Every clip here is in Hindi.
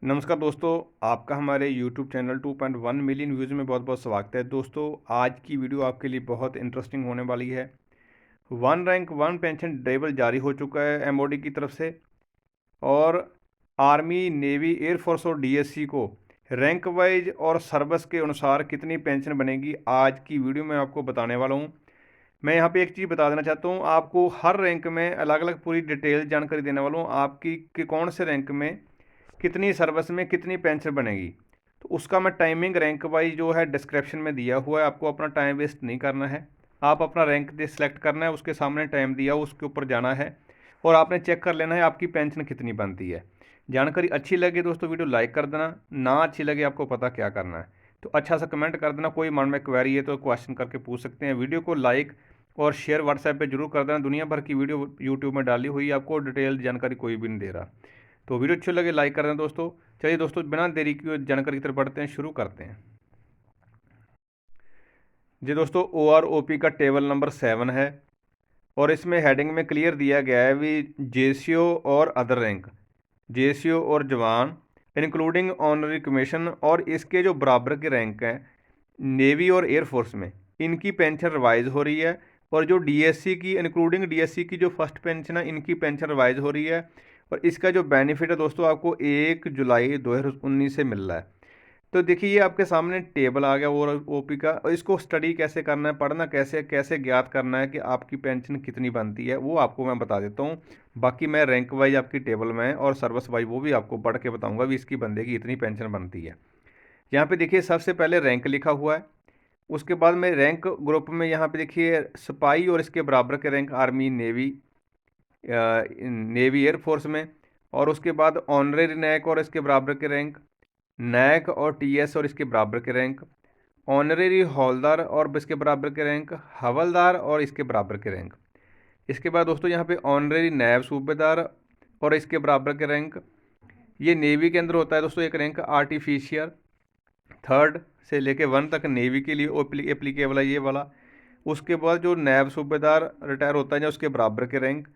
नमस्कार दोस्तों, आपका हमारे YouTube चैनल 2.1 मिलियन व्यूज़ में बहुत बहुत स्वागत है। दोस्तों, आज की वीडियो आपके लिए बहुत इंटरेस्टिंग होने वाली है। One rank one pension table जारी हो चुका है एमओडी की तरफ से, और आर्मी, नेवी, एयरफोर्स और डीएससी को रैंक वाइज और सर्विस के अनुसार कितनी पेंशन बनेगी, आज की वीडियो में आपको बताने वाला हूँ। मैं यहाँ पे एक चीज़ बता देना चाहता हूँ, आपको हर रैंक में अलग अलग पूरी डिटेल जानकारी देने वाला हूँ आपकी कि कौन से रैंक में कितनी सर्विस में कितनी पेंशन बनेगी। तो उसका मैं टाइमिंग रैंक वाइज जो है डिस्क्रिप्शन में दिया हुआ है। आपको अपना टाइम वेस्ट नहीं करना है, आप अपना रैंक सेलेक्ट करना है, उसके सामने टाइम दिया उसके ऊपर जाना है और आपने चेक कर लेना है आपकी पेंशन कितनी बनती है। जानकारी अच्छी लगे दोस्तों वीडियो लाइक कर देना, ना अच्छी लगे आपको पता क्या करना है तो अच्छा सा कमेंट कर देना। कोई मन में क्वेरी है तो क्वेश्चन करके पूछ सकते हैं। वीडियो को लाइक और शेयर व्हाट्सएप पे जरूर कर देना। दुनिया भर की वीडियो यूट्यूब में डाली हुई, आपको डिटेल जानकारी कोई भी नहीं दे रहा। तो वीडियो अच्छी लगे लाइक कर दें दोस्तों। चलिए दोस्तों, बिना देरी की जानकारी की तरफ बढ़ते हैं, शुरू करते हैं। जी दोस्तों, OROP का टेबल नंबर 7 है और इसमें हेडिंग में क्लियर दिया गया है भी जेसीओ और अदर रैंक, जेसीओ और जवान इंक्लूडिंग ऑनरी कमीशन और इसके जो बराबर के रैंक हैं नेवी और एयरफोर्स में, इनकी पेंशन रिवाइज हो रही है। और जो डीएससी की इंक्लूडिंग डीएससी की जो फर्स्ट पेंशन है, इनकी पेंशन रिवाइज हो रही है। और इसका जो बेनिफिट है दोस्तों, आपको 1 जुलाई 2019 से मिल रहा है। तो देखिए, ये आपके सामने टेबल आ गया और ओपी का, और इसको स्टडी कैसे करना है, पढ़ना कैसे कैसे ज्ञात करना है कि आपकी पेंशन कितनी बनती है, वो आपको मैं बता देता हूँ। बाकी मैं रैंक वाइज आपकी टेबल में और सर्विस वाइज वो भी आपको पढ़ के बताऊंगा भी इसकी बंदे की इतनी पेंशन बनती है। यहाँ पे देखिए, सबसे पहले रैंक लिखा हुआ है। उसके बाद में रैंक ग्रुप में यहाँ पे देखिए सिपाही और इसके बराबर के rank army, navy, navy air force में। और उसके बाद ऑनरेरी नैक और इसके बराबर के रैंक, नैक और टीएस और इसके बराबर के रैंक, ऑनरेरी हौलदार और इसके बराबर के रैंक, हवलदार और इसके बराबर के रैंक। इसके बाद दोस्तों यहाँ पे ऑनरेरी नायब सूबेदार और इसके बराबर के रैंक। ये नेवी के अंदर होता है दोस्तों एक रैंक, आर्टिफिशियल 3rd से लेके 1 तक नेवी के लिए एप्लीकेबल है ये वाला। उसके बाद जो नायब सूबेदार रिटायर होता है, उसके बराबर के रैंक,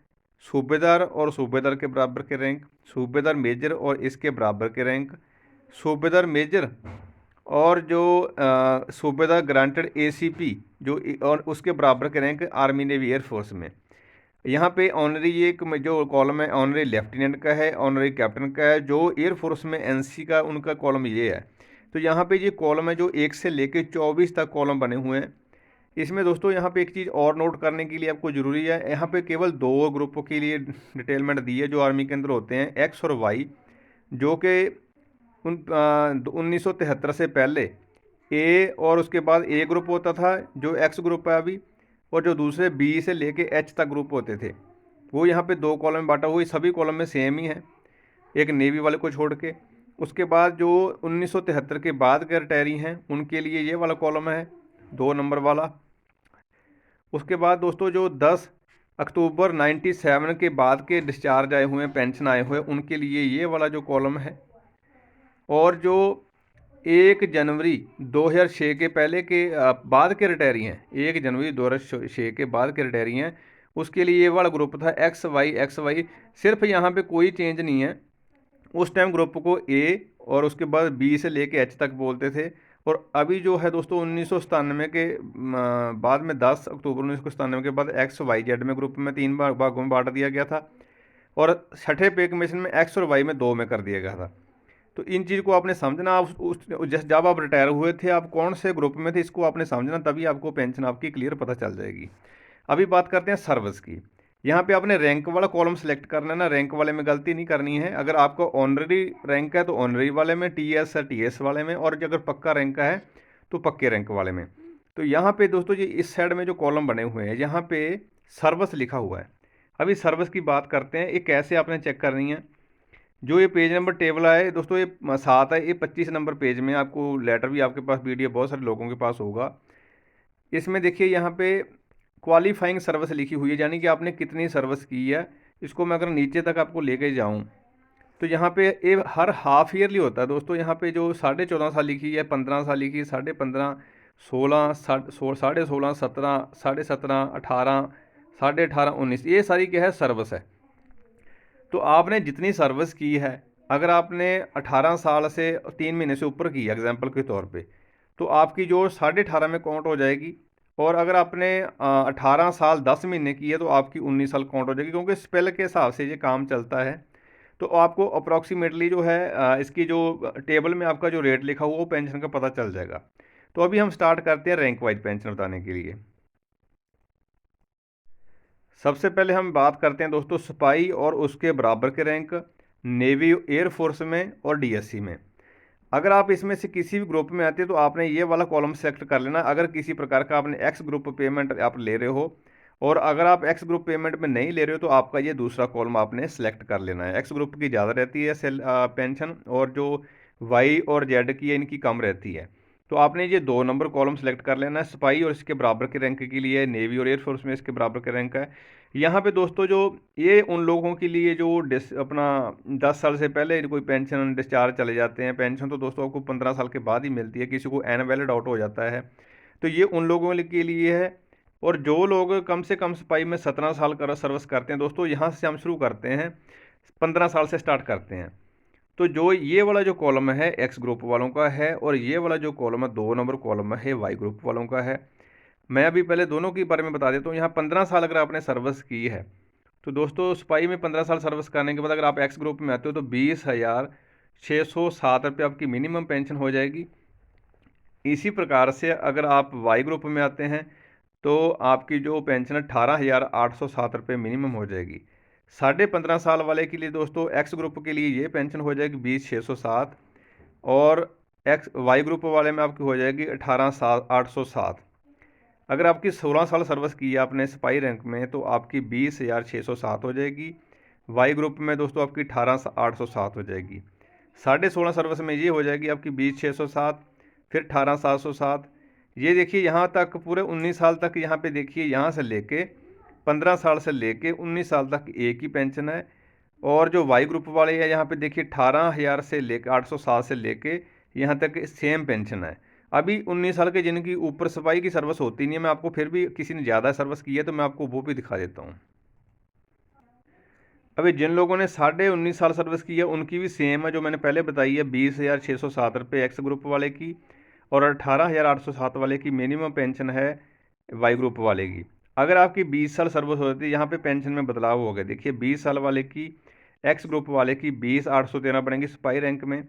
सूबेदार और सूबेदार के बराबर के रैंक, सूबेदार मेजर और इसके बराबर के रैंक, सूबेदार मेजर और जो सूबेदार ग्रांटेड एसीपी जो और उसके बराबर के रैंक आर्मी, नेवी, एयरफोर्स में। यहाँ पे ऑनरी ये जो कॉलम है ऑनरी लेफ्टिनेंट का है, ऑनरी कैप्टन का है। जो एयरफोर्स में एनसी का उनका कॉलम ये है। तो यहाँ पे ये कॉलम है जो 1 से लेके 24 तक कॉलम बने हुए हैं। इसमें दोस्तों यहाँ पे एक चीज़ और नोट करने के लिए आपको ज़रूरी है, यहाँ पे केवल 2 ग्रुपों के लिए डिटेलमेंट दी है जो आर्मी के अंदर होते हैं, एक्स और वाई, जो कि 1973 से पहले ए और उसके बाद ए ग्रुप होता था जो एक्स ग्रुप है अभी, और जो दूसरे बी से लेके एच तक ग्रुप होते थे वो यहाँ पे 2 कॉलम में बांटा हुआ। सभी कॉलम में सेम ही है, एक नेवी वाले को छोड़ के। उसके बाद जो 1973 के बाद के रिटायरी हैं उनके लिए ये वाला कॉलम है 2 नंबर वाला। उसके बाद दोस्तों जो 10 अक्टूबर 97 के बाद के डिस्चार्ज आए हुए हैं, पेंशन आए हुए हैं, उनके लिए ये वाला जो कॉलम है। और जो 1 जनवरी 2006 के पहले के बाद के रिटायरी हैं, 1 जनवरी 2006 के बाद के रिटायरी हैं, उसके लिए ये वाला ग्रुप था एक्स वाई एक्स वाई। सिर्फ यहाँ पे कोई चेंज नहीं है, उस टाइम ग्रुप को ए और उसके बाद बी से लेके एच तक बोलते थे। और अभी जो है दोस्तों 1997 के बाद में 10 अक्टूबर 1997 के बाद एक्स वाई जेड में ग्रुप में 3 भागों में बांट दिया गया था, और छठे पे कमीशन में एक्स और वाई में 2 में कर दिया गया था। तो इन चीज़ को आपने समझना। आप जब आप रिटायर हुए थे आप कौन से ग्रुप में थे, इसको आपने समझना, तभी आपको पेंशन आपकी क्लियर पता चल जाएगी। अभी बात करते हैं सर्विस की। यहाँ पे आपने रैंक वाला कॉलम सेलेक्ट करना है ना, रैंक वाले में गलती नहीं करनी है। अगर आपका ऑनरी रैंक है तो ऑनरी वाले में, टीएस है टीएस वाले में, और अगर पक्का रैंक है तो पक्के रैंक वाले में। तो यहाँ पे दोस्तों ये इस साइड में जो कॉलम बने हुए हैं यहाँ पे सर्विस लिखा हुआ है। अभी सर्विस की बात करते हैं, ये कैसे आपने चेक करनी है। जो ये पेज नंबर टेबल है दोस्तों, ये 7 है, ये 25 नंबर पेज में आपको लेटर भी आपके पास पीडीएफ बहुत सारे लोगों के पास होगा। इसमें देखिए यहाँ पे क्वालिफाइंग सर्विस लिखी हुई है, यानी कि आपने कितनी सर्विस की है। इसको मैं अगर नीचे तक आपको लेके जाऊँ तो यहाँ पे ये हर हाफ ईयरली होता है दोस्तों। यहाँ पे जो 14.5 साल लिखी है, 15 साल लिखी है, 15.5, 16, 16.5, 17, 17.5, 18, 18.5, 19, ये सारी क्या है सर्विस है। तो आपने जितनी सर्विस की है अगर आपने 18 साल से 3 महीने से ऊपर की एग्जाम्पल के तौर पे, तो आपकी जो 18.5 में काउंट हो जाएगी। और अगर आपने 18 साल 10 महीने की है तो आपकी 19 साल काउंट हो जाएगी, क्योंकि स्पेल के हिसाब से ये काम चलता है। तो आपको अप्रॉक्सीमेटली जो है इसकी जो टेबल में आपका जो रेट लिखा हुआ वो पेंशन का पता चल जाएगा। तो अभी हम स्टार्ट करते हैं रैंक वाइज पेंशन बताने के लिए। सबसे पहले हम बात करते हैं दोस्तों सिपाही और उसके बराबर के रैंक नेवी एयरफोर्स में और डीएससी में। अगर आप इसमें से किसी भी ग्रुप में आते हैं तो आपने ये वाला कॉलम सेलेक्ट कर लेना। अगर किसी प्रकार का आपने एक्स ग्रुप पेमेंट आप ले रहे हो, और अगर आप एक्स ग्रुप पेमेंट में नहीं ले रहे हो तो आपका ये दूसरा कॉलम आपने सेलेक्ट कर लेना है। एक्स ग्रुप की ज़्यादा रहती है पेंशन, और जो वाई और जेड की है इनकी कम रहती है। तो आपने ये 2 नंबर कॉलम सेलेक्ट कर लेना है। सिपाही और इसके बराबर के रैंक के लिए नेवी और एयरफोर्स में इसके बराबर के रैंक है। यहाँ पे दोस्तों जो ये उन लोगों के लिए जो अपना 10 साल से पहले कोई पेंशन डिस्चार्ज चले जाते हैं। पेंशन तो दोस्तों आपको 15 साल के बाद ही मिलती है, किसी को इनवैलिड आउट हो जाता है, तो ये उन लोगों के लिए है। और जो लोग कम से कम सिपाही में 17 साल का सर्विस करते हैं दोस्तों, यहाँ से हम शुरू करते हैं, 15 साल से स्टार्ट करते हैं। तो जो ये वाला जो कॉलम है एक्स ग्रुप वालों का है, और ये वाला जो कॉलम है 2 नंबर कॉलम है वाई ग्रुप वालों का है। मैं अभी पहले दोनों के बारे में बता देता हूँ। यहाँ 15 साल अगर आपने सर्विस की है तो दोस्तों सिपाही में 15 साल सर्विस करने के बाद अगर आप एक्स ग्रुप में आते हो तो 20,607 रुपये आपकी मिनिमम पेंशन हो जाएगी। इसी प्रकार से अगर आप वाई ग्रुप में आते हैं तो आपकी जो पेंशन है 18,807 रुपये मिनिमम हो जाएगी। 15.5 साल वाले के लिए दोस्तों एक्स ग्रुप के लिए ये पेंशन हो जाएगी 20,607, और एक्स वाई ग्रुप वाले में आपकी हो जाएगी 18,807। अगर आपकी 16 साल सर्विस की है आपने सिपाही रैंक में तो आपकी 20,607 हो जाएगी। वाई ग्रुप में दोस्तों आपकी 18,807 हो जाएगी। 16.5 सर्विस में ये हो जाएगी आपकी 20,607, फिर 18,707। ये देखिए यहाँ तक पूरे 19 साल तक, यहाँ पे देखिए यहाँ से लेके 15 साल से लेके 19 साल तक एक ही पेंशन है। और जो वाई ग्रुप वाले हैं यहाँ पे देखिए 18,000 से लेकर 807 से लेके यहाँ तक सेम पेंशन है। अभी 19 साल के जिनकी ऊपर सिपाही की सर्विस होती नहीं है, मैं आपको फिर भी किसी ने ज़्यादा सर्विस की है तो मैं आपको वो भी दिखा देता हूँ। अभी जिन लोगों ने 19.5 साल सर्विस की है उनकी भी सेम है जो मैंने पहले बताई है, 20,607 रुपये एक्स ग्रुप वाले की, और 18,807 वाले की मिनिमम पेंशन है वाई ग्रुप वाले की। अगर आपकी 20 साल सर्विस होती है यहाँ पे पेंशन में बदलाव हो गया। देखिए 20 साल वाले की एक्स ग्रुप वाले की 20,813 बढ़ेंगी सिपाही रैंक में,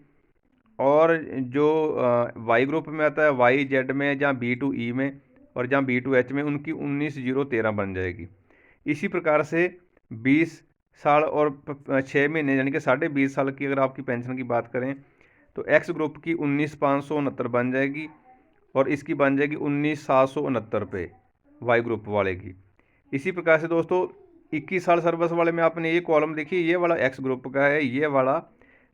और जो वाई ग्रुप में आता है वाई जेड में जहाँ B2E में और जहाँ B2H में उनकी 19,013 बन जाएगी। इसी प्रकार से 20 साल और 6 महीने यानी कि 20.5 साल की अगर आपकी पेंशन की बात करें तो एक्स ग्रुप की 19,569 बन जाएगी, और इसकी बन जाएगी 19,769 रुपये वाई ग्रुप वाले की। इसी प्रकार से दोस्तों 21 साल सर्विस वाले में आपने ये कॉलम देखिए, ये वाला एक्स ग्रुप का है, ये वाला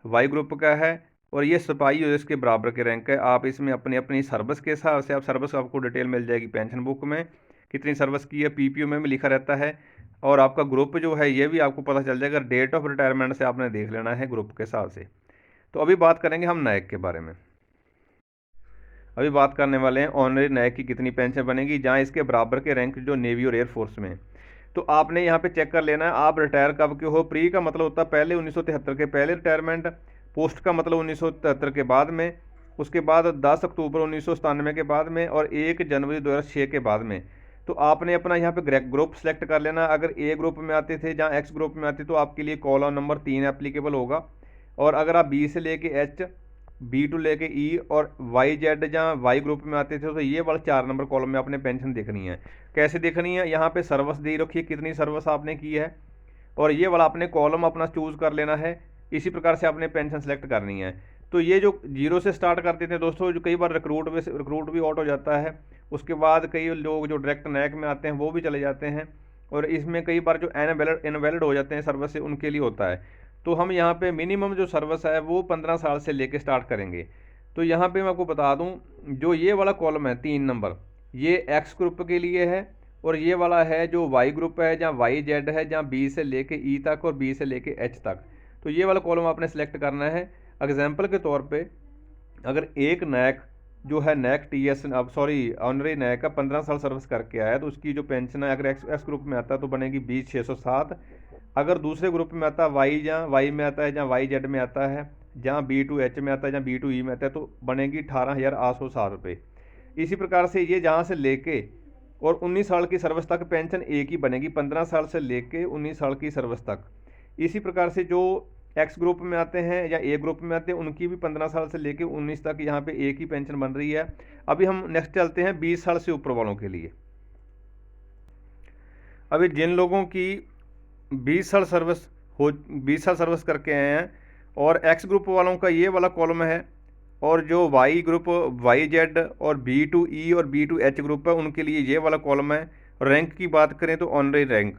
वाई ग्रुप का है, और ये सिपाही और इसके बराबर के रैंक है। आप इसमें अपनी अपनी सर्विस के हिसाब से आप सर्विस आपको डिटेल मिल जाएगी पेंशन बुक में, कितनी सर्विस की है, पीपीओ में भी लिखा रहता है, और आपका ग्रुप जो है ये भी आपको पता चल जाएगा। डेट ऑफ रिटायरमेंट से आपने देख लेना है ग्रुप के हिसाब से। तो अभी बात करेंगे हम नायक के बारे में। अभी बात करने वाले हैं ऑनरी नायक की कितनी पेंशन बनेगी, जहाँ इसके बराबर के रैंक जो नेवी और एयरफोर्स में। तो आपने यहाँ पे चेक कर लेना है आप रिटायर कब के हो। प्री का मतलब होता है पहले 1973 के पहले रिटायरमेंट, पोस्ट का मतलब 1973 के बाद में, उसके बाद 10 अक्टूबर 1997 के बाद में, और 1 जनवरी 2006 के बाद में। तो आपने अपना यहाँ पे ग्रुप सेलेक्ट कर लेना। अगर ए ग्रुप में आते थे जहाँ एक्स ग्रुप में आते तो आपके लिए कॉलम नंबर 3 एप्लीकेबल होगा, और अगर आप बी से लेके एच, B2 लेके ई, और वाई जेड जहाँ वाई ग्रुप में आते थे तो ये वाला 4 नंबर कॉलम में आपने पेंशन देखनी है। कैसे देखनी है, यहाँ पे सर्विस दे रखी है कितनी सर्विस आपने की है, और ये वाला आपने कॉलम अपना चूज़ कर लेना है। इसी प्रकार से आपने पेंशन सेलेक्ट करनी है। तो ये जो 0 से स्टार्ट करते थे दोस्तों, जो कई बार रिक्रूट भी आउट हो जाता है, उसके बाद कई लोग जो डायरेक्ट नैक में आते हैं वो भी चले जाते हैं, और इसमें कई बार जो इनवैलिड हो जाते हैं सर्विस से उनके लिए होता है। तो हम यहाँ पे मिनिमम जो सर्विस है वो 15 साल से लेके स्टार्ट करेंगे। तो यहाँ पे मैं आपको बता दूँ, जो ये वाला कॉलम है 3 नंबर, ये एक्स ग्रुप के लिए है, और ये वाला है जो वाई ग्रुप है जहाँ वाई जेड है, जहाँ बी से लेके ई तक और बी से लेके एच तक। तो ये वाला कॉलम आपने सेलेक्ट करना है। एग्जाम्पल के तौर पे अगर एक नैक जो है नैक TS, अब सॉरी ऑनरी नैक का 15 साल सर्विस करके आया तो उसकी जो पेंशन है अगर एक्स ग्रुप में आता है तो बनेगी 20,607, अगर दूसरे ग्रुप में आता है वाई, जहाँ वाई में आता है, जहाँ वाई जेड में आता है, जहाँ बी टू एच में आता है, जहाँ बी टू ई में आता है, तो बनेगी 18,860 रुपये। इसी प्रकार से ये जहाँ से लेके और 19 साल की सर्विस तक पेंशन एक ही बनेगी, 15 साल से लेके 19 साल की सर्विस तक। इसी प्रकार से जो एक्स ग्रुप में आते हैं या ए ग्रुप में आते हैं, उनकी भी 15 साल से लेके 19 तक यहाँ पे एक ही पेंशन बन रही है। अभी हम नेक्स्ट चलते हैं 20 साल से ऊपर वालों के लिए। अभी जिन लोगों की 20 साल सर्विस हो 20 साल सर्विस करके आए हैं और एक्स ग्रुप वालों का ये वाला कॉलम है, और जो वाई ग्रुप, वाई जेड और बी टू ई और बी टू एच ग्रुप है, उनके लिए ये वाला कॉलम है। रैंक की बात करें तो ऑनरी रैंक,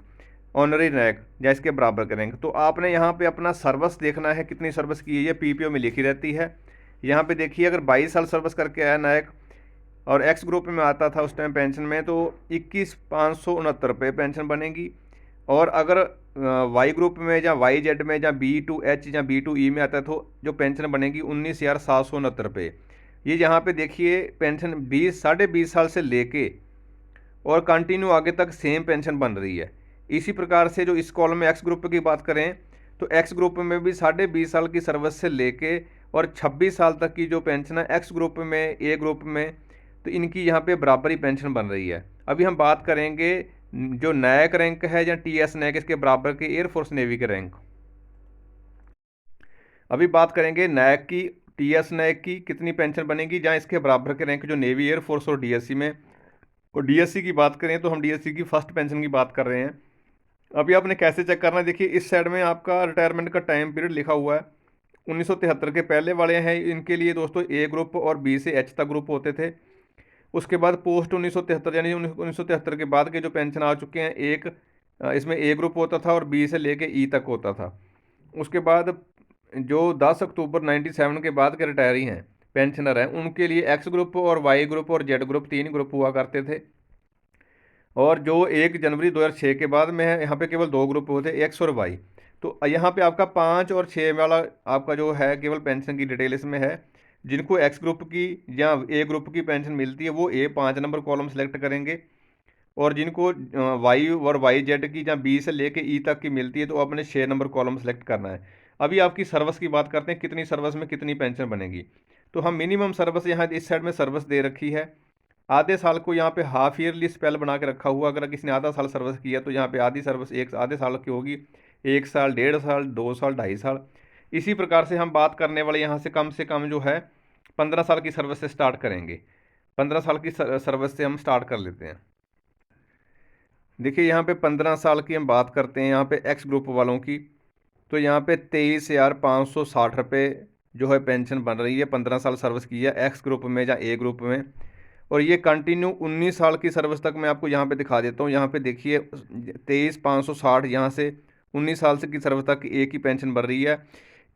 ऑनरी रैंक या इसके बराबर का रैंक। तो आपने यहाँ पे अपना सर्विस देखना है, कितनी सर्विस की है, ये पीपीओ में लिखी रहती है। यहाँ पे देखिए, अगर 22 साल सर्विस करके आया नायक और एक्स ग्रुप में आता था उस टाइम पेंशन में, तो 21,569 रुपये पेंशन बनेगी। और अगर वाई ग्रुप में या वाई जेड में या बी टू एच या बी टू ई में आता है, तो जो पेंशन बनेगी 19,769 रुपये। ये यहाँ पे देखिए पेंशन 20 साढ़े 20 साल से लेके और कंटिन्यू आगे तक सेम पेंशन बन रही है। इसी प्रकार से जो इस कॉलम में एक्स ग्रुप की बात करें, तो एक्स ग्रुप में भी 20.5 साल की सर्विस से लेके और 26 साल तक की जो पेंशन है एक्स ग्रुप में, ए ग्रुप में, तो इनकी यहाँ पे बराबरी पेंशन बन रही है। अभी हम बात करेंगे जो नायक रैंक है या टी एस नायक, इसके बराबर के एयरफोर्स नेवी के रैंक। अभी बात करेंगे नायक की, टी एस नायक की कितनी पेंशन बनेगी, जहाँ इसके बराबर के रैंक जो नेवी, एयरफोर्स और डीएससी में। और डीएससी की बात करें तो हम डीएससी की फर्स्ट पेंशन की बात कर रहे हैं। अभी आपने कैसे चेक करना है, देखिए इस साइड में आपका रिटायरमेंट का टाइम पीरियड लिखा हुआ है। 1973 के पहले वाले हैं, इनके लिए दोस्तों ए ग्रुप और बी से एच तक ग्रुप होते थे। उसके बाद पोस्ट 1973 यानी 1973 के बाद के जो पेंशन आ चुके हैं, एक इसमें ए ग्रुप होता था और बी से लेके ई तक होता था। उसके बाद जो 10 अक्टूबर 97 के बाद के रिटायरी हैं, पेंशनर हैं, उनके लिए एक्स ग्रुप और वाई ग्रुप और जेड ग्रुप 3 ग्रुप हुआ करते थे। और जो 1 जनवरी 2006 के बाद में है, यहाँ पे केवल 2 ग्रुप होते, एक्स और वाई। तो यहाँ पे आपका 5 और 6 वाला आपका जो है केवल पेंशन की डिटेल इसमें है। जिनको एक्स ग्रुप की या ए ग्रुप की पेंशन मिलती है वो ए 5 नंबर कॉलम सेलेक्ट करेंगे, और जिनको वाई और वाई जेड की या बी से लेके ई तक की मिलती है तो अपने 6 नंबर कॉलम सेलेक्ट करना है। अभी आपकी सर्विस की बात करते हैं, कितनी सर्विस में कितनी पेंशन बनेगी। तो हम मिनिमम सर्विस यहाँ इस साइड में सर्विस दे रखी है। आधे साल को यहाँ पे हाफ ईयरली स्पेल बना के रखा हुआ, अगर किसी ने आधा साल सर्विस किया तो यहाँ पे आधी सर्विस एक आधे साल की होगी, 1 साल, 1.5 साल, 2 साल, 2.5 साल। इसी प्रकार से हम बात करने वाले यहाँ से कम जो है 15 साल की सर्विस से स्टार्ट करेंगे। 15 साल की सर्विस से हम स्टार्ट कर लेते हैं। देखिए यहाँ पे 15 साल की हम बात करते हैं, यहाँ पे एक्स ग्रुप वालों की, तो यहाँ पे 23,560 रुपये जो है पेंशन बन रही है। 15 साल सर्विस की है एक्स ग्रुप में या ए ग्रुप में। और ये कंटिन्यू 19 साल की सर्विस तक मैं आपको यहाँ पे दिखा देता हूँ। यहाँ पे देखिए 23,560 यहाँ से 19 साल से की सर्विस तक एक ही पेंशन बन रही है।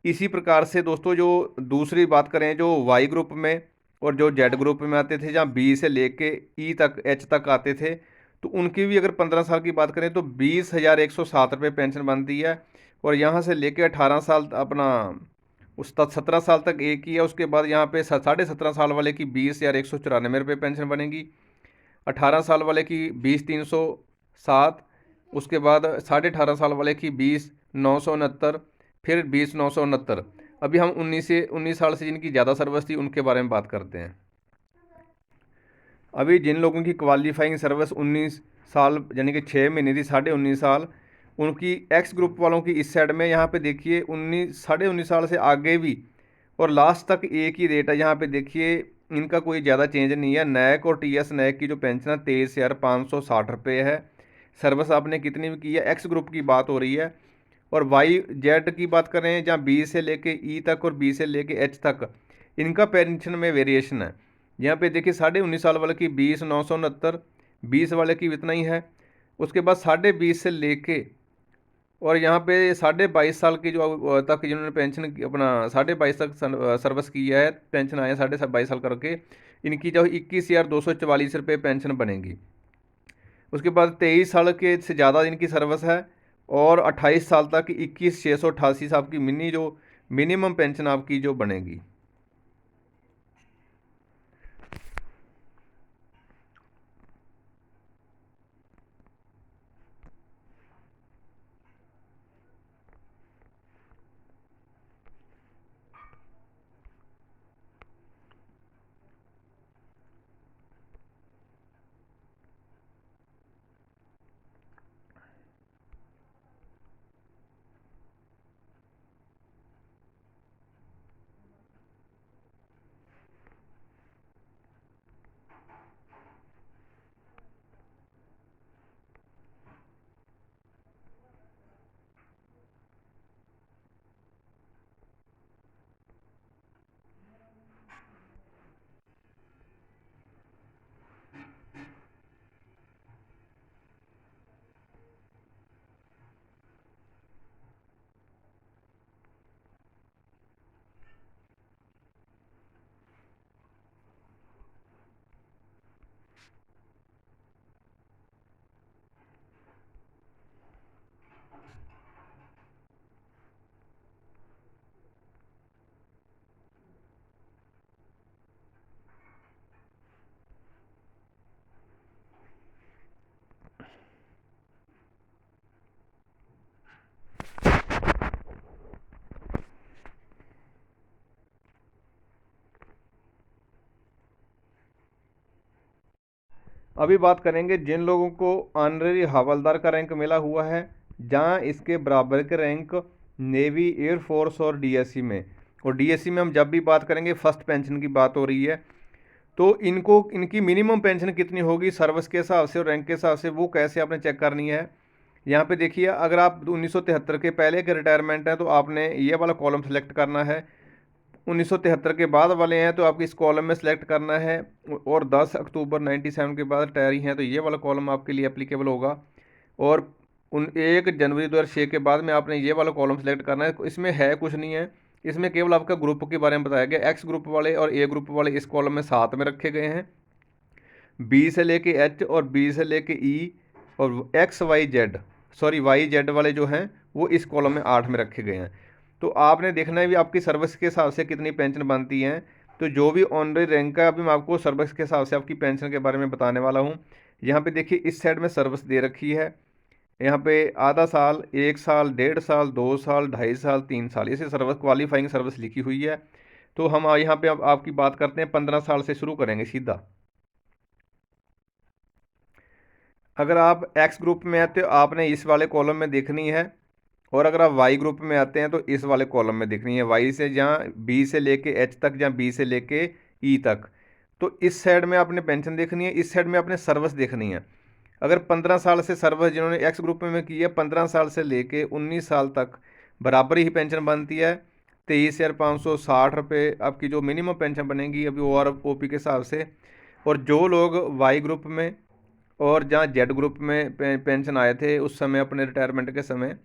इसी प्रकार से दोस्तों जो दूसरी बात करें, जो वाई ग्रुप में और जो जेड ग्रुप में आते थे, जहाँ बी से लेके ई तक, एच तक आते थे, तो उनकी भी अगर 15 साल की बात करें तो 20,107 रुपये पेंशन बनती है। और यहाँ से लेके 18 साल अपना उस तक 17 साल तक एक ही है। उसके बाद यहाँ पे 17.5 साल वाले की 20,194 रुपये पेंशन बनेगी। 18 साल वाले की 20,307। उसके बाद 18.5 साल वाले की 20,969, फिर 20,969। अभी हम 19 साल से जिनकी ज़्यादा सर्विस थी उनके बारे में बात करते हैं। अभी जिन लोगों की क्वालिफाइंग सर्विस 19 साल यानी कि 6 महीने थी, 19.5 साल, उनकी एक्स ग्रुप वालों की इस साइड में यहाँ पे देखिए 19 साल से आगे भी और लास्ट तक एक ही रेट है। यहाँ पे देखिए इनका कोई ज़्यादा चेंज नहीं है। नैक और टी एस नैक की जो पेंशन है 23,560 रुपये है। सर्विस आपने कितनी भी की है, एक्स ग्रुप की बात हो रही है। और वाई जेड की बात करें, जहाँ बी से लेके ई तक और बी से लेके एच तक, इनका पेंशन में वेरिएशन है। यहाँ पे देखिए 19.5 साल वाले की 20,969, 20 वाले की इतना ही है। उसके बाद 20.5 से लेके और यहाँ पे 22.5 साल की जो तक जिन्होंने पेंशन अपना 22.5 तक सर्विस की है, पेंशन आए 22.5 साल करके, इनकी जो 21,244 रुपये पेंशन बनेगी। उसके बाद 23 साल के से ज़्यादा इनकी सर्विस है और 28 साल तक 21,688 से आपकी मिनिमम पेंशन आपकी जो बनेगी। अभी बात करेंगे जिन लोगों को ऑनरेरी हवलदार का रैंक मिला हुआ है, जहाँ इसके बराबर के रैंक नेवी, एयरफोर्स और डीएससी में। और डीएससी में हम जब भी बात करेंगे फर्स्ट पेंशन की बात हो रही है, तो इनको इनकी मिनिमम पेंशन कितनी होगी सर्विस के हिसाब से और रैंक के हिसाब से, वो कैसे आपने चेक करनी है। यहाँ पे देखिए, अगर आप 1973 के पहले के रिटायरमेंट है तो आपने ये वाला कॉलम सेलेक्ट करना है। 1973 के बाद वाले हैं तो आपको इस कॉलम में सेलेक्ट करना है। और 10 अक्टूबर 97 के बाद रिटायरी हैं तो ये वाला कॉलम आपके लिए एप्लीकेबल होगा। और 1 जनवरी 2006 के बाद में आपने ये वाला कॉलम सेलेक्ट करना है। इसमें है कुछ नहीं है, इसमें केवल आपका ग्रुप के बारे में बताया गया। एक्स ग्रुप वाले और ए ग्रुप वाले इस कॉलम में साथ में रखे गए हैं, बी से लेके एच और बी से लेके ई, और X Y Z, sorry Y Z वाले जो हैं वो इस कॉलम में 8 में रखे गए हैं। तो आपने देखना है भी आपकी सर्विस के हिसाब से कितनी पेंशन बनती है। तो जो भी ऑनरेरी रैंक है, अभी मैं आपको सर्विस के हिसाब से आपकी पेंशन के बारे में बताने वाला हूँ। यहाँ पे देखिए, इस साइड में सर्विस दे रखी है। यहाँ पे आधा साल, 1 साल, 1.5 साल, 2 साल, 2.5 साल, 3 साल, इसे सर्विस क्वालिफाइंग सर्विस लिखी हुई है। तो हम यहाँ पे अब आपकी बात करते हैं 15 साल से शुरू करेंगे सीधा। अगर आप एक्स ग्रुप में आते हो आपने इस वाले कॉलम में देखनी है, और अगर आप वाई ग्रुप में आते हैं तो इस वाले कॉलम में देखनी है। वाई से जहाँ बी से लेके एच तक, जहाँ बी से लेके ई तक, तो इस साइड में आपने पेंशन देखनी है, इस साइड में आपने सर्विस देखनी है। अगर 15 साल से सर्विस जिन्होंने एक्स ग्रुप में की है, 15 साल से लेके 19 साल तक बराबर ही पेंशन बनती है। 23,560 रुपये आपकी जो मिनिमम पेंशन बनेगी अभी ओ आर ओ पी के हिसाब से। और जो लोग वाई ग्रुप में और जहाँ जेड ग्रुप में पेंशन आए थे उस समय अपने रिटायरमेंट के समय,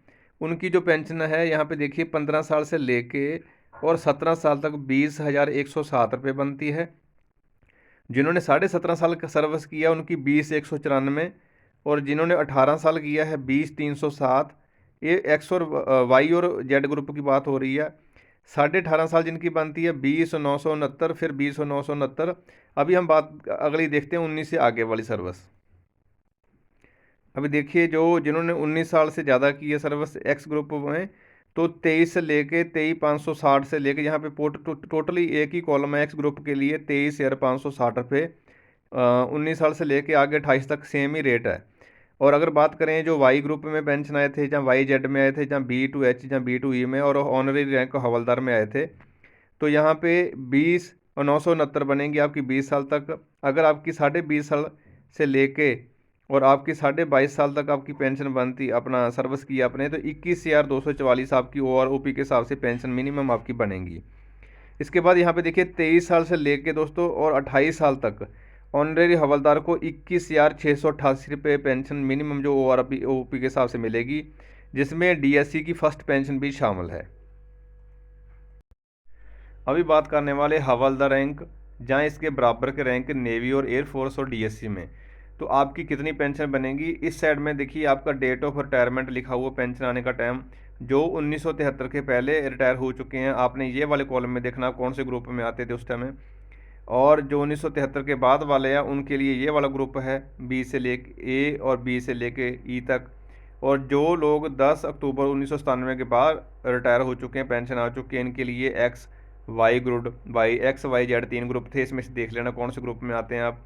उनकी जो पेंशन है यहाँ पे देखिए 15 साल से लेके और 17 साल तक 20,107 रुपये बनती है। जिन्होंने 17.5 साल का सर्विस किया उनकी 20,194, और जिन्होंने 18 साल किया है 20,307। ये एक्स और वाई और जेड ग्रुप की बात हो रही है। 18.5 साल जिनकी बनती है 20,969, फिर 20,969। अभी हम बात अगली देखते हैं 19 से आगे वाली सर्विस। अभी देखिए, जो जिन्होंने 19 साल से ज़्यादा की है सर्विस एक्स ग्रुप में, तो 23 से लेके 23,560 से लेके, यहाँ पे टोटली एक ही कॉलम है एक्स ग्रुप के लिए, 23,560 रुपये। 19 साल से लेके आगे 28 तक सेम ही रेट है। और अगर बात करें जो वाई ग्रुप में पेंशन आए थे, जहाँ वाई जेड में आए थे, जहाँ बी टू एच, जहाँ बी टू ई में और ऑनरी रैंक हवलदार में आए थे, तो यहाँ पे 20,969 बनेंगी आपकी 20 साल तक। अगर आपकी 20.5 साल से लेके और आपकी 22.5 साल तक आपकी पेंशन बनती, अपना सर्विस की आपने, तो 21,244 आपकी ओ आर ओ पी के हिसाब से पेंशन मिनिमम आपकी बनेगी। इसके बाद यहाँ पे देखिए 23 साल से लेके दोस्तों और 28 साल तक ऑनरेरी हवलदार को 21,688 रुपये पेंशन मिनिमम जो ओ पी के हिसाब से मिलेगी, जिसमें डीएससी की फर्स्ट पेंशन भी शामिल है। अभी बात करने वाले हवलदार रैंक, जहाँ इसके बराबर के रैंक नेवी और एयरफोर्स और डीएससी में, तो आपकी कितनी पेंशन बनेगी। इस साइड में देखिए आपका डेट ऑफ रिटायरमेंट लिखा हुआ, पेंशन आने का टाइम। जो 1973 के पहले रिटायर हो चुके हैं आपने ये वाले कॉलम में देखना कौन से ग्रुप में आते थे उस टाइम में। और जो 1973 के बाद वाले हैं उनके लिए ये वाला ग्रुप है, बी से लेके ए और बी से लेके ई तक। और जो लोग 10 अक्टूबर 1997 के बाद रिटायर हो चुके हैं, पेंशन आ चुकी है, इनके लिए X Y group, Y X Y Z 3 group थे, इसमें से देख लेना कौन से ग्रुप में आते हैं आप।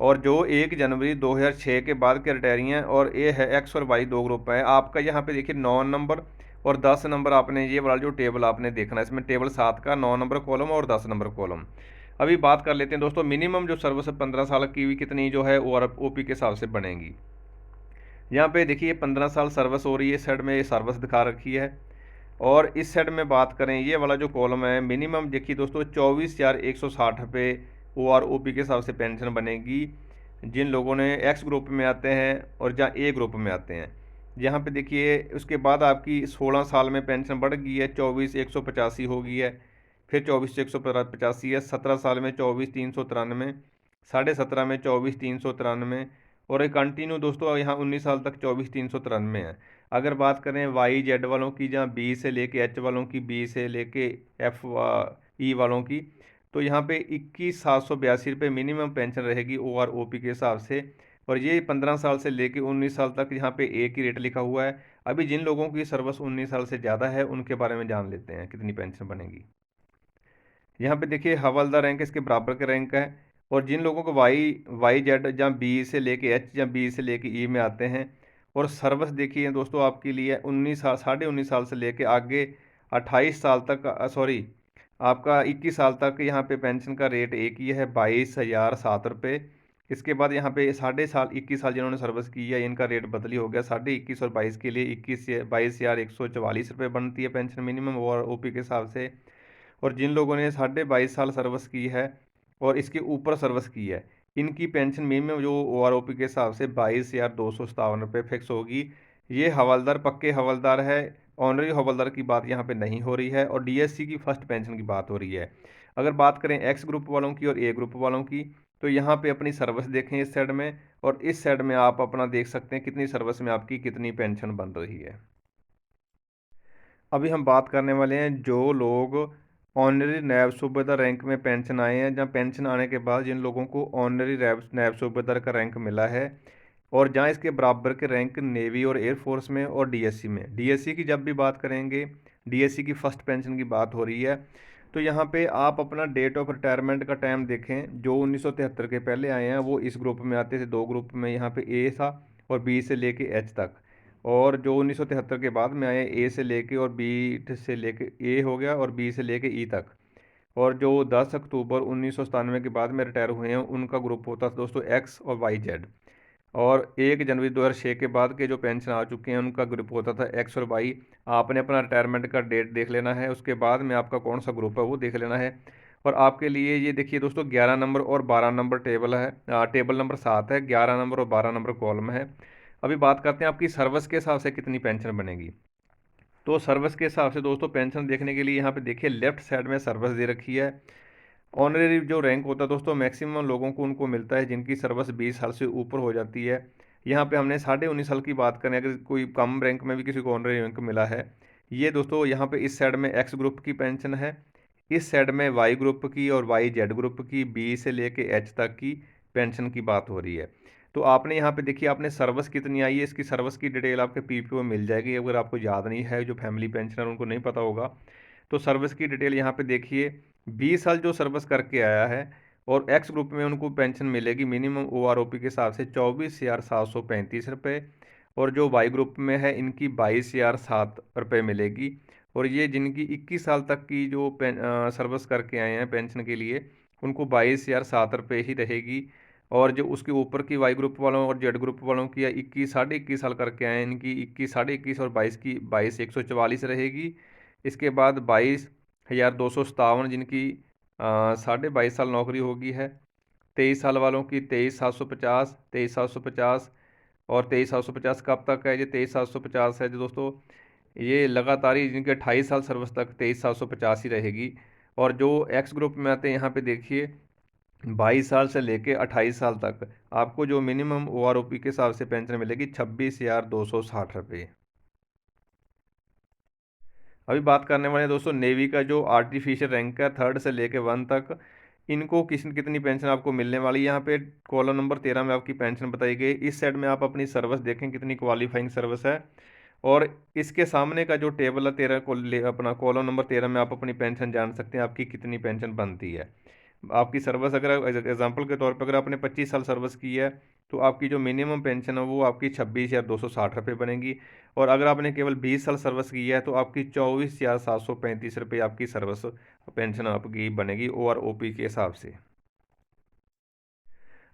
और जो 1 जनवरी 2006 के बाद के रिटायरी हैं, और ए है एक्स और वाई 2 ग्रुप है आपका। यहाँ पे देखिए 9 नंबर और 10 नंबर आपने ये वाला जो टेबल आपने देखना है, इसमें टेबल 7 का 9 नंबर कॉलम और 10 नंबर कॉलम। अभी बात कर लेते हैं दोस्तों मिनिमम जो सर्विस 15 साल की हुई कितनी जो है ओ पी के हिसाब से बनेगी। यहाँ पे देखिए 15 साल सर्विस हो रही है, इस साइड में ये सर्विस दिखा रखी है। और इस साइड में बात करें ये वाला जो कॉलम है मिनिमम, देखिए दोस्तों 24,160 रुपये ओ आर ओ पी के हिसाब से पेंशन बनेगी जिन लोगों ने एक्स ग्रुप में आते हैं और जहाँ ए ग्रुप में आते हैं। यहाँ पे देखिए उसके बाद आपकी 16 साल में पेंशन बढ़ गई है, 24,185 हो गई है, फिर 24,185 है। 17 साल में 24,393, 17.5 में 24,393, और एक कंटिन्यू दोस्तों यहाँ 19 साल तक 24,393 है। अगर बात करें वाई जेड वालों की, जहाँ बी से लेके एच वालों की, बी से लेके एफ ई वालों की, तो यहाँ पे 21,782 रुपये मिनिमम पेंशन रहेगी ओ आर ओ पी के हिसाब से। और ये 15 साल से लेके 19 साल तक यहाँ पे एक ही रेट लिखा हुआ है। अभी जिन लोगों की सर्विस 19 साल से ज़्यादा है उनके बारे में जान लेते हैं कितनी पेंशन बनेगी। यहाँ पे देखिए हवलदार रैंक इसके बराबर का रैंक है, और जिन लोगों को वाई जेड या बी से लेके एच या बी से लेके ई में आते हैं, और सर्विस देखिए दोस्तों आपके लिए 19 साल, 19.5 साल से लेके आगे 28 साल तक, सॉरी आपका 21 साल तक यहाँ पे पेंशन का रेट एक ही है, 22,007 रुपये। इसके बाद यहाँ पे 21 साल जिन्होंने सर्विस की है इनका रेट बदली हो गया, 21.5 और 22 के लिए 22,144 रुपये बनती है पेंशन मिनिमम और ओपी के हिसाब से। और जिन लोगों ने 22.5 साल सर्विस की है और इसके ऊपर सर्विस की है, इनकी पेंशन मिनिमम जो ओ आर ओ पी के हिसाब से 22,257 रुपये फिक्स होगी। ये हवलदार, पक्के हवलदार है, ऑनरी हवलदार की बात यहाँ पे नहीं हो रही है, और डीएससी की फर्स्ट पेंशन की बात हो रही है। अगर बात करें एक्स ग्रुप वालों की और ए ग्रुप वालों की, तो यहाँ पे अपनी सर्विस देखें इस साइड में, और इस साइड में आप अपना देख सकते हैं कितनी सर्विस में आपकी कितनी पेंशन बन रही है। अभी हम बात करने वाले हैं जो लोग ऑनरी नैब सूबेदार रैंक में पेंशन आए हैं, जहाँ पेंशन आने के बाद जिन लोगों को ऑनरी नैब सूबेदार का रैंक मिला है, और जहाँ इसके बराबर के रैंक नेवी और एयरफोर्स में और डीएससी में। डीएससी की जब भी बात करेंगे, डीएससी की फ़र्स्ट पेंशन की बात हो रही है, तो यहाँ पे आप अपना डेट ऑफ रिटायरमेंट का टाइम देखें। जो 1973 के पहले आए हैं वो इस ग्रुप में आते थे, दो ग्रुप में, यहाँ पे ए था और बी से लेके एच तक। और जो 1973 के बाद में आए, ए से लेके और बी से लेके ए हो गया और बी से लेके ई तक। और जो 10 अक्टूबर 1997 के बाद में रिटायर हुए हैं उनका ग्रुप होता था दोस्तों एक्स और वाई जेड। और 1 जनवरी 2006 के बाद के जो पेंशन आ चुके हैं उनका ग्रुप होता था एक्स और वाई। आपने अपना रिटायरमेंट का डेट देख लेना है, उसके बाद में आपका कौन सा ग्रुप है वो देख लेना है। और आपके लिए ये देखिए दोस्तों 11 नंबर और 12 नंबर टेबल है, टेबल नंबर 7 है, 11 नंबर और 12 नंबर कॉलम है। अभी बात करते हैं आपकी सर्विस के हिसाब से कितनी पेंशन बनेगी। तो सर्विस के हिसाब से दोस्तों पेंशन देखने के लिए यहाँ पे देखिए लेफ्ट साइड में सर्विस दे रखी है। ऑनरेरी जो रैंक होता है दोस्तों मैक्सिमम लोगों को उनको मिलता है जिनकी सर्विस 20 साल से ऊपर हो जाती है। यहाँ पे हमने 19.5 साल की बात करें, अगर कोई कम रैंक में भी किसी को ऑनरेरी रैंक मिला है, ये दोस्तों यहाँ पे इस साइड में एक्स ग्रुप की पेंशन है, इस साइड में वाई ग्रुप की और वाई जेड ग्रुप की, बी से लेके एच तक की पेंशन की बात हो रही है। तो आपने यहाँ पे देखिए आपने सर्विस कितनी आई है, इसकी सर्विस की डिटेल आपके पीपीओ में मिल जाएगी। अगर आपको याद नहीं है, जो फैमिली पेंशनर उनको नहीं पता होगा, तो सर्विस की डिटेल यहाँ पे देखिए। 20 साल जो सर्विस करके आया है और एक्स ग्रुप में उनको पेंशन मिलेगी minimum O R O P के हिसाब से 24,735 रुपये। और जो वाई ग्रुप में है इनकी 22,007 रुपये मिलेगी। और ये जिनकी 21 साल तक की जो सर्विस करके आए हैं पेंशन के लिए, उनको 22,007 रुपये ही रहेगी। और जो उसके ऊपर की वाई ग्रुप वालों और जेड ग्रुप वालों की 21 21.5 साल करके आए हैं, इनकी 21 21.5 और 22 की 22,144 रहेगी। इसके बाद 22,257 जिनकी 22.5 साल नौकरी होगी है। 23 साल वालों की 23,750, 23,750। और 23,750 कब तक है? ये 23,750 है जो दोस्तों, ये लगातार ही जिनके 28 साल सर्विस तक 23,750 ही रहेगी। और जो एक्स ग्रुप में आते हैं यहाँ पे देखिए 22 साल से लेके 28 साल तक आपको जो minimum O R O P के हिसाब से पेंशन मिलेगी 26,260 रुपये। अभी बात करने वाले हैं दोस्तों नेवी का जो आर्टिफिशियल रैंक है 3rd से लेके 1 तक, इनको कितनी पेंशन आपको मिलने वाली है। यहाँ पे कॉलम नंबर 13 में आपकी पेंशन बताई गई। इस साइड में आप अपनी सर्विस देखें कितनी क्वालिफाइंग सर्विस है, और इसके सामने का जो टेबल है 13 को अपना कॉलम नंबर 13 में आप अपनी पेंशन जान सकते हैं आपकी कितनी पेंशन बनती है। आपकी सर्विस अगर एग्जांपल के तौर पर अगर आपने 25 साल सर्विस की है, तो आपकी जो मिनिमम पेंशन है वो आपकी 26,260 रुपये बनेगी। और अगर आपने केवल 20 साल सर्विस की है तो आपकी 24,735 रुपये आपकी सर्विस पेंशन आपकी बनेगी ओ आर ओ पी के हिसाब से।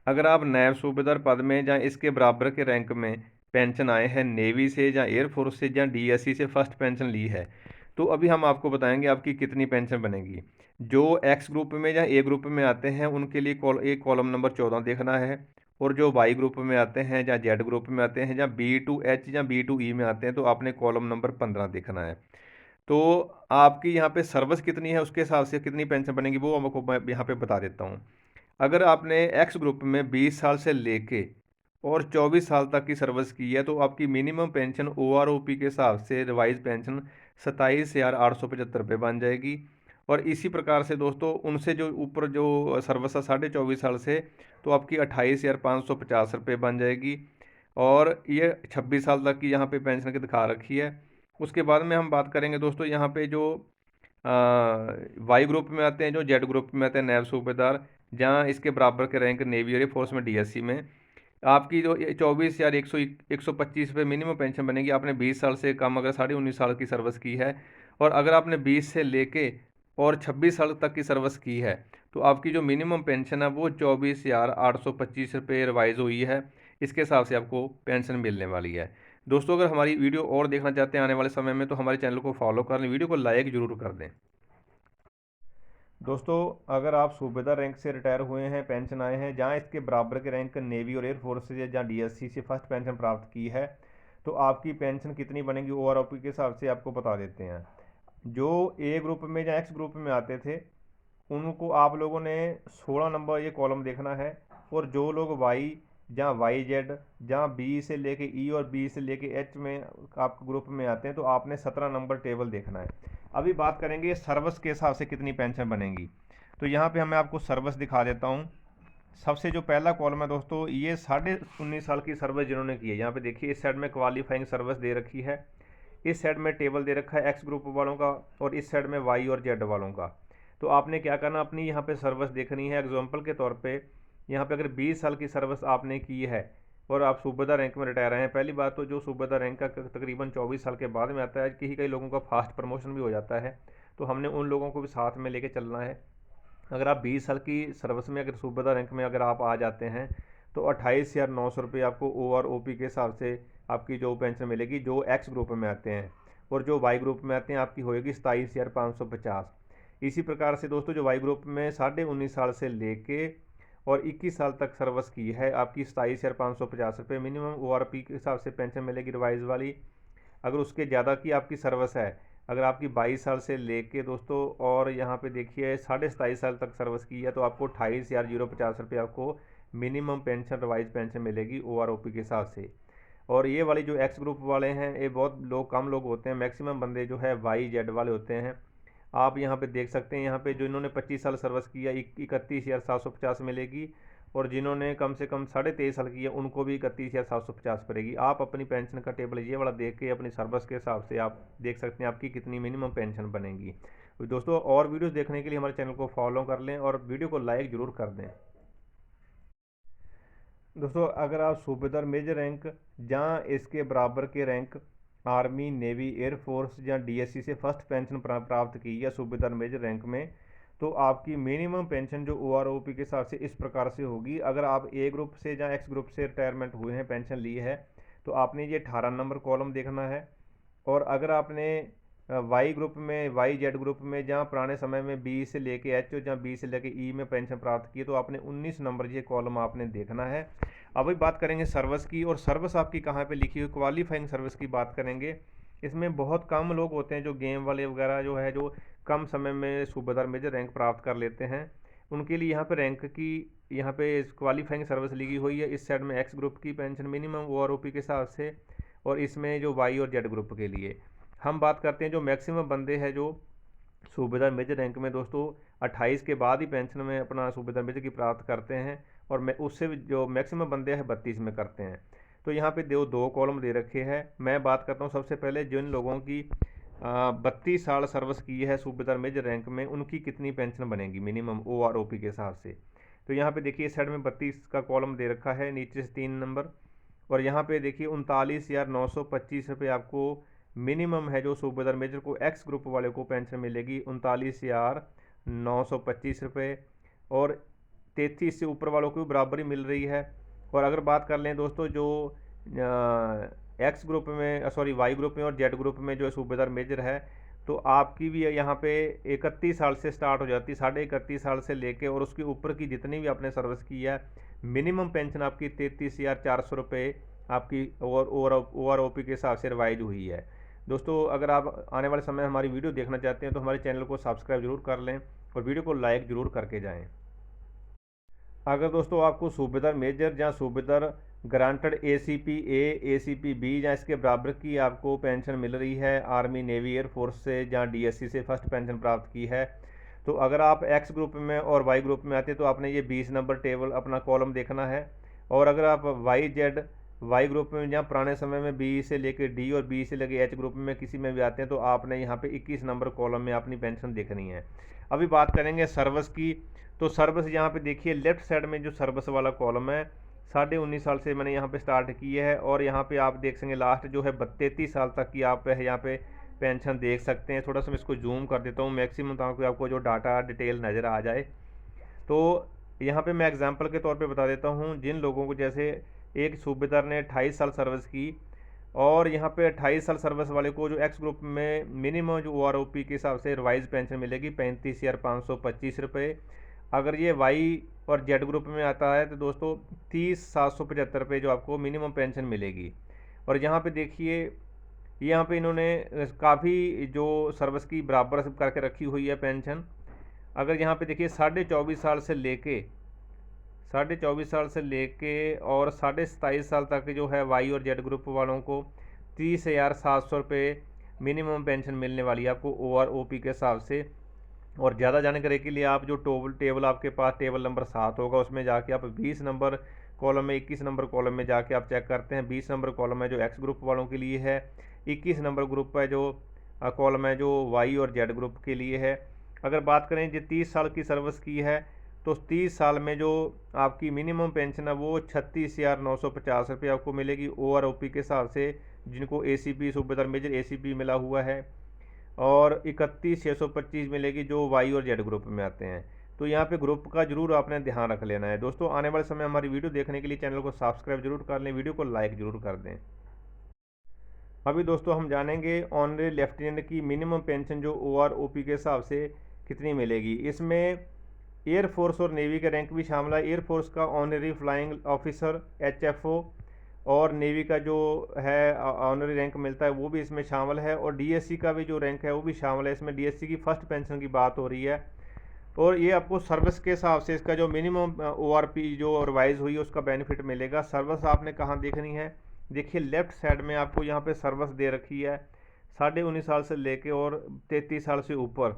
अगर आप नायब सूबेदार पद में या इसके बराबर के रैंक में पेंशन आए हैं नेवी से या एयरफोर्स से या डीएससी से फर्स्ट पेंशन ली है, तो अभी हम आपको बताएंगे आपकी कितनी पेंशन बनेगी। जो एक्स ग्रुप में या ए ग्रुप में आते हैं उनके लिए एक कॉलम नंबर 14 देखना है। और जो वाई ग्रुप में आते हैं या जेड ग्रुप में आते हैं या बी टू एच या बी टू ई में आते हैं तो आपने कॉलम नंबर 15 देखना है। तो आपकी यहाँ पे सर्विस कितनी है उसके हिसाब से कितनी पेंशन बनेगी वो आपको मैं यहाँ पे बता देता हूँ। अगर आपने एक्स ग्रुप में 20 साल से लेके और 24 साल तक की सर्विस की है तो आपकी minimum pension O R O P के हिसाब से रिवाइज पेंशन 27,875 रुपये बन जाएगी। और इसी प्रकार से दोस्तों उनसे जो ऊपर जो सर्विस है 24.5 साल से, तो आपकी 28,550 रुपये बन जाएगी। और ये 26 साल तक की यहाँ पे पेंशन की दिखा रखी है। उसके बाद में हम बात करेंगे दोस्तों यहाँ पे जो वाई ग्रुप में आते हैं, जो जेड ग्रुप में आते हैं नैब सूबेदार, जहाँ इसके बराबर के रैंक नेवी और एयरफोर्स में डीएससी में आपकी जो 24,125 रुपये मिनिमम पेंशन बनेगी। आपने 20 साल से कम अगर 19.5 साल की सर्विस की है, और अगर आपने 20 से लेके और 26 साल तक की सर्विस की है, तो आपकी जो मिनिमम पेंशन है वो 24,825 रुपये रिवाइज़ हुई है। इसके हिसाब से आपको पेंशन मिलने वाली है। दोस्तों, अगर हमारी वीडियो और देखना चाहते हैं आने वाले समय में, तो हमारे चैनल को फॉलो कर लें, वीडियो को लाइक ज़रूर कर दें। दोस्तों, अगर आप सूबेदार रैंक से रिटायर हुए हैं, पेंशन आए हैं, जहां इसके बराबर के रैंक नेवी और एयरफोर्स से जहां डीएससी से फर्स्ट पेंशन प्राप्त की है, तो आपकी पेंशन कितनी बनेगी ओआरओपी के हिसाब से आपको बता देते हैं। जो ए ग्रुप में या एक्स ग्रुप में आते थे, उनको आप लोगों ने 16 नंबर ये कॉलम देखना है, और जो लोग वाई जहाँ वाई जेड जहाँ बी से लेके ई और बी से लेके एच में आप ग्रुप में आते हैं, तो आपने 17 नंबर टेबल देखना है। अभी बात करेंगे सर्विस के हिसाब से कितनी पेंशन बनेगी। तो यहाँ पे मैं आपको सर्विस दिखा देता हूँ। सबसे जो पहला कॉलम है दोस्तों, ये 19.5 साल की सर्विस जिन्होंने की है, यहाँ पे देखिए इस साइड में क्वालिफाइंग सर्विस दे रखी है, इस साइड में टेबल दे रखा है एक्स ग्रुप वालों का, और इस साइड में वाई और जेड वालों का। तो आपने क्या करना, अपनी यहाँ पे सर्विस देखनी है। एग्जाम्पल के तौर पे यहाँ पे अगर 20 साल की सर्विस आपने की है और आप सूबेदार रैंक में रिटायर हैं, पहली बात तो जो सूबेदार रैंक का तकरीबन 24 साल के बाद में आता है, कई लोगों का फास्ट प्रमोशन भी हो जाता है, तो हमने उन लोगों को भी साथ में लेके चलना है। अगर आप 20 साल की सर्विस में अगर सूबेदार रैंक में अगर आप आ जाते हैं, तो 28,900 रुपये आपको OROP के हिसाब से आपकी जो पेंशन मिलेगी, जो एक्स ग्रुप में आते हैं। और जो वाई ग्रुप में आते हैं आपकी होएगी 27,550। इसी प्रकार से दोस्तों, जो वाई ग्रुप में 19.5 साल से लेके और 21 साल तक सर्विस की है, आपकी 27,550 रुपये मिनिमम ORP के हिसाब से पेंशन मिलेगी रिवाइज वाली। अगर उसके ज़्यादा की आपकी सर्विस है, अगर आपकी 22 साल से लेके दोस्तों और यहाँ पे देखिए 27.5 साल तक सर्विस की है, तो आपको 28,050 रुपये आपको मिनिमम पेंशन रिवाइज पेंशन मिलेगी OROP के हिसाब से। और ये वाली जो एक्स ग्रुप वाले हैं, ये बहुत लोग कम लोग होते हैं, मैक्सिमम बंदे जो है वाई जेड वाले होते हैं। आप यहाँ पे देख सकते हैं, यहाँ पे जो इन्होंने 25 साल सर्विस किया 31,750 मिलेगी, और जिन्होंने कम से कम 23.5 साल किया उनको भी 31,750 पड़ेगी। आप अपनी पेंशन का टेबल ये वाला देख के अपनी सर्विस के हिसाब से आप देख सकते हैं आपकी कितनी मिनिमम पेंशन बनेगी। तो दोस्तों, और वीडियोस देखने के लिए हमारे चैनल को फॉलो कर लें और वीडियो को लाइक ज़रूर कर दें। दोस्तों, अगर आप सूबेदार मेजर रैंक जहाँ इसके बराबर के रैंक आर्मी नेवी एयरफोर्स या डीएससी से फर्स्ट पेंशन प्राप्त की या सूबेदार मेजर रैंक में, तो आपकी मिनिमम पेंशन जो OROP के हिसाब से इस प्रकार से होगी। अगर आप ए ग्रुप से या एक्स ग्रुप से रिटायरमेंट हुए हैं, पेंशन ली है, तो आपने ये 18 नंबर कॉलम देखना है। और अगर आपने वाई ग्रुप में वाई जेड ग्रुप में जहाँ पुराने समय में बी से लेके एच और जहाँ बी से लेके ई में पेंशन प्राप्त की, तो आपने 19 नंबर ये कॉलम आपने देखना है। अभी बात करेंगे सर्विस की, और सर्विस आपकी कहाँ पे लिखी हुई, क्वालिफाइंग सर्विस की बात करेंगे। इसमें बहुत कम लोग होते हैं जो गेम वाले वगैरह जो है, जो कम समय में सूबेदार मेजर रैंक प्राप्त कर लेते हैं, उनके लिए यहाँ पे रैंक की यहाँ पे क्वालिफाइंग सर्विस लिखी हुई है। इस साइड में एक्स ग्रुप की पेंशन मिनिमम OROP के हिसाब से, और इसमें जो वाई और जेड ग्रुप के लिए हम बात करते हैं। जो मैक्सिमम बंदे हैं जो सूबेदार मेजर रैंक में दोस्तों 28 के बाद ही पेंशन में अपना सूबेदार मेजर की प्राप्त करते हैं, और मैं उससे जो मैक्सिमम बंदे हैं 32 में करते हैं। तो यहाँ पे दो कॉलम दे रखे हैं। मैं बात करता हूँ सबसे पहले जिन लोगों की 32 साल सर्विस की है सूबेदार मेजर रैंक में, उनकी कितनी पेंशन बनेगी मिनिमम OROP के हिसाब से। तो यहाँ पे देखिए इस साइड में 32 का कॉलम दे रखा है, नीचे से 3 नंबर, और यहाँ पे देखिए 39,925 रुपये आपको मिनिमम है जो सूबेदार मेजर को एक्स ग्रुप वाले को पेंशन मिलेगी, 39,925 रुपये। और 33 से ऊपर वालों को भी बराबरी मिल रही है। और अगर बात कर लें दोस्तों, जो एक्स ग्रुप में सॉरी वाई ग्रुप में और जेड ग्रुप में जो सूबेदार मेजर है, तो आपकी भी यहाँ पे 31 साल से स्टार्ट हो जाती है, 31.5 साल से लेके और उसके ऊपर की जितनी भी आपने सर्विस की है, मिनिमम पेंशन आपकी 33,400 रुपये आपकी OROP के हिसाब से रिवाइज हुई है। दोस्तों, अगर आप आने वाले समय हमारी वीडियो देखना चाहते हैं, तो हमारे चैनल को सब्सक्राइब जरूर कर लें और वीडियो को लाइक ज़रूर करके जाएँ। अगर दोस्तों आपको सूबेदार मेजर या सूबेदार granted ACP A ACP B या इसके बराबर की आपको पेंशन मिल रही है आर्मी नेवी एयरफोर्स से या DSC से फर्स्ट पेंशन प्राप्त की है, तो अगर आप एक्स ग्रुप में और वाई ग्रुप में आते हैं, तो आपने ये 20 नंबर टेबल अपना कॉलम देखना है। और अगर आप वाई जेड वाई ग्रुप में जहाँ पुराने समय में बी से लेके डी और बी से लेके एच ग्रुप में किसी में भी आते हैं, तो आपने यहाँ पे 21 नंबर कॉलम में अपनी पेंशन देखनी है। अभी बात करेंगे सर्विस की। तो सर्विस यहाँ पे देखिए लेफ्ट साइड में जो सर्विस वाला कॉलम है, 19.5 साल से मैंने यहाँ पे स्टार्ट की है, और यहाँ पे आप देख सकेंगे लास्ट जो है 33 साल तक की आप यहाँ पे पेंशन देख सकते हैं। थोड़ा सा मैं इसको जूम कर देता हूँ मैक्सिमम, ताकि आपको जो डाटा डिटेल नज़र आ जाए। तो यहाँ पे मैं एग्जांपल के तौर पे बता देता हूँ, जिन लोगों को जैसे एक सूबेदार ने 28 साल सर्विस की, और यहाँ पे 28 साल सर्विस वाले को जो एक्स ग्रुप में मिनिमम जो OROP के हिसाब से रिवाइज पेंशन मिलेगी 35,525 रुपये। अगर ये वाई और जेड ग्रुप में आता है तो दोस्तों 30,775 रुपये जो आपको मिनिमम पेंशन मिलेगी। और यहाँ पे देखिए यहाँ पे इन्होंने काफ़ी जो सर्विस की बराबर करके रखी हुई है पेंशन। अगर यहाँ पे देखिए 24.5 साल से लेके और 27.5 साल तक जो है वाई और जेड ग्रुप वालों को 30,700 रुपये मिनिमम पेंशन मिलने वाली है आपको OROP के हिसाब से। और ज़्यादा जानकारी के लिए आप जो टेबल आपके पास टेबल नंबर 7 होगा, उसमें जाके आप 20 नंबर कॉलम में 21 नंबर कॉलम में जाके आप चेक करते हैं। 20 नंबर कॉलम है जो एक्स ग्रुप वालों के लिए है, 21 नंबर ग्रुप है जो कॉलम है जो वाई और जेड ग्रुप के लिए है। अगर बात करें जो 30 साल की सर्विस की है, तो 30 साल में जो आपकी मिनिमम पेंशन है वो 36,950 रुपये आपको मिलेगी OROP के हिसाब से, जिनको ACP सूबेदार मेजर ACP मिला हुआ है, और 31,625 मिलेगी जो वाई और जेड ग्रुप में आते हैं। तो यहाँ पे ग्रुप का जरूर आपने ध्यान रख लेना है। दोस्तों आने वाले समय हमारी वीडियो देखने के लिए चैनल को सब्सक्राइब जरूर कर लें, वीडियो को लाइक जरूर कर दें। अभी दोस्तों हम जानेंगे ऑनरेरी लेफ्टिनेंट की मिनिमम पेंशन जो OROP के हिसाब से कितनी मिलेगी। इसमें एयरफोर्स और नेवी के रैंक भी शामिल है। एयरफोर्स का ऑनरेरी फ्लाइंग ऑफिसर HFO और नेवी का जो है ऑनरी रैंक मिलता है वो भी इसमें शामिल है, और DSC का भी जो रैंक है वो भी शामिल है इसमें। DSC की फर्स्ट पेंशन की बात हो रही है, और ये आपको सर्विस के हिसाब से इसका जो मिनिमम ORP जो रिवाइज हुई है उसका बेनिफिट मिलेगा। सर्विस आपने कहाँ देखनी है, देखिए लेफ्ट साइड में आपको यहाँ पे सर्विस दे रखी है 19.5 साल से लेके और 33 साल से ऊपर,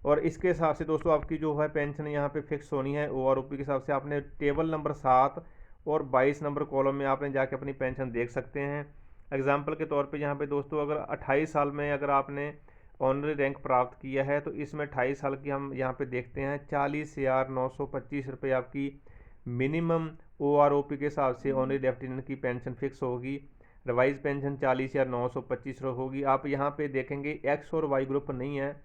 और इसके हिसाब से दोस्तों आपकी जो है पेंशन यहाँ पे फिक्स होनी है OROP के हिसाब से। आपने टेबल नंबर 7 और 22 नंबर कॉलम में आपने जाके अपनी पेंशन देख सकते हैं। एग्जाम्पल के तौर पे यहाँ पे दोस्तों अगर 28 साल में अगर आपने ऑनरी रैंक प्राप्त किया है, तो इसमें 28 साल की हम यहाँ पे देखते हैं 40,925 रुपये आपकी मिनिमम OROP के हिसाब से ऑनरी लेफ्टिनेंट की पेंशन फिक्स होगी। रिवाइज पेंशन 40,925 होगी। आप यहाँ पे देखेंगे एक्स और वाई ग्रुप नहीं है,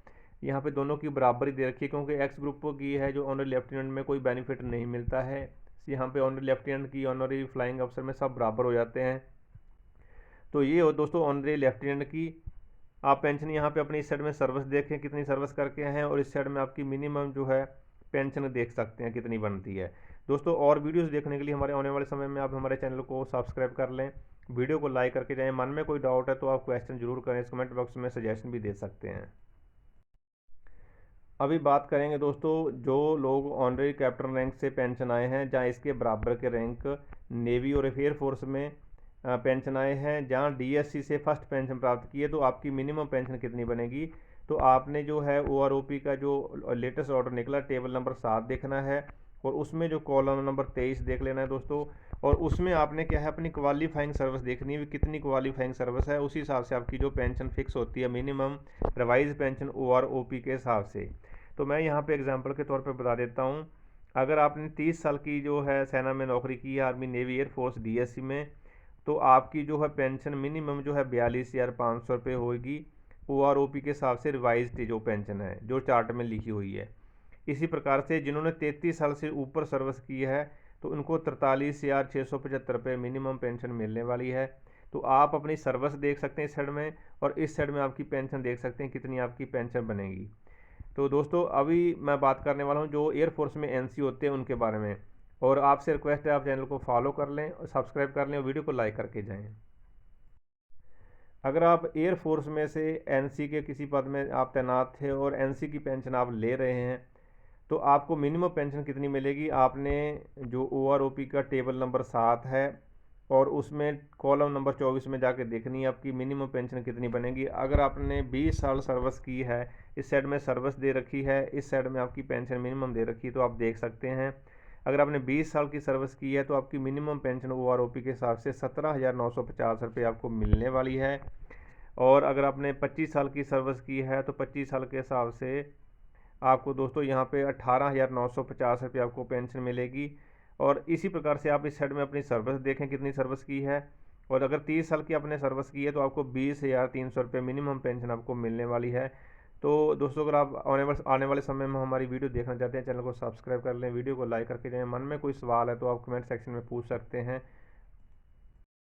यहाँ पे दोनों की बराबरी दे रखी है, क्योंकि एक्स ग्रुप की है जो ऑनरी लेफ्टिनेंट में कोई बेनिफिट नहीं मिलता है। यहाँ पे ऑनरी लेफ्टिनेंट की ऑनरी फ्लाइंग अफसर में सब बराबर हो जाते हैं। तो ये हो दोस्तों ऑनरी लेफ्टिनेंट की आप पेंशन। यहाँ पे अपनी इस साइड में सर्विस देखें कितनी सर्विस करके हैं, और इस साइड में आपकी मिनिमम जो है पेंशन देख सकते हैं कितनी बनती है। दोस्तों और वीडियोस देखने के लिए हमारे आने वाले समय में आप हमारे चैनल को सब्सक्राइब कर लें, वीडियो को लाइक करके जाएँ। मन में कोई डाउट है तो आप क्वेश्चन जरूर करें, इस कमेंट बॉक्स में सजेशन भी दे सकते हैं। अभी बात करेंगे दोस्तों जो लोग ऑनरेरी कैप्टन रैंक से पेंशन आए हैं, जहाँ इसके बराबर के रैंक नेवी और एयरफोर्स में पेंशन आए हैं, जहाँ DSC से फर्स्ट पेंशन प्राप्त की है, तो आपकी मिनिमम पेंशन कितनी बनेगी। तो आपने जो है OROP का जो लेटेस्ट ऑर्डर निकला टेबल नंबर 7 देखना है, और उसमें जो कॉलम नंबर 23 देख लेना है दोस्तों, और उसमें आपने क्या है अपनी क्वालिफाइंग सर्विस देखनी है, कितनी क्वालिफाइंग सर्विस है, उसी हिसाब से आपकी जो पेंशन फिक्स होती है मिनिमम रिवाइज पेंशन OROP के हिसाब से। तो मैं यहाँ पे एग्जांपल के तौर पे बता देता हूँ। अगर आपने 30 साल की जो है सेना में नौकरी की है, आर्मी नेवी एयरफोर्स DSC में, तो आपकी जो है पेंशन मिनिमम जो है 42,500 रुपये होगी OROP के हिसाब से। रिवाइज्ड जो पेंशन है जो चार्ट में लिखी हुई है। इसी प्रकार से जिन्होंने 33 साल से ऊपर सर्विस की है, तो उनको 43,675 रुपये मिनिमम पेंशन मिलने वाली है। तो आप अपनी सर्विस देख सकते हैं इस साइड में, और इस साइड में आपकी पेंशन देख सकते हैं कितनी आपकी पेंशन बनेगी। तो दोस्तों अभी मैं बात करने वाला हूँ जो एयरफोर्स में NC होते हैं उनके बारे में, और आपसे रिक्वेस्ट है आप चैनल को फॉलो कर लें और सब्सक्राइब कर लें और वीडियो को लाइक करके जाएं। अगर आप एयरफोर्स में से NC के किसी पद में आप तैनात थे और NC की पेंशन आप ले रहे हैं, तो आपको मिनिमम पेंशन कितनी मिलेगी। आपने जो OROP का टेबल नंबर 7 है, और उसमें कॉलम नंबर 24 में जाके देखनी है आपकी मिनिमम पेंशन कितनी बनेगी। अगर आपने 20 साल सर्विस की है, इस साइड में सर्विस दे रखी है, इस साइड में आपकी पेंशन मिनिमम दे रखी है, तो आप देख सकते हैं अगर आपने 20 साल की सर्विस की है तो आपकी मिनिमम पेंशन OROP के हिसाब से 17,950 रुपये आपको मिलने वाली है। और अगर आपने 25 साल की सर्विस की है तो 25 साल के हिसाब से आपको दोस्तों यहाँ पे 18,950 रुपये आपको पेंशन मिलेगी। और इसी प्रकार से आप इस साइड में अपनी सर्विस देखें कितनी सर्विस की है, और अगर 30 साल की आपने सर्विस की है तो आपको 20,300 रुपये मिनिमम पेंशन आपको मिलने वाली है। तो दोस्तों अगर आप आने वाले समय में हमारी वीडियो देखना चाहते हैं, चैनल को सब्सक्राइब कर लें, वीडियो को लाइक करके जाएँ। मन में कोई सवाल है तो आप कमेंट सेक्शन में पूछ सकते हैं।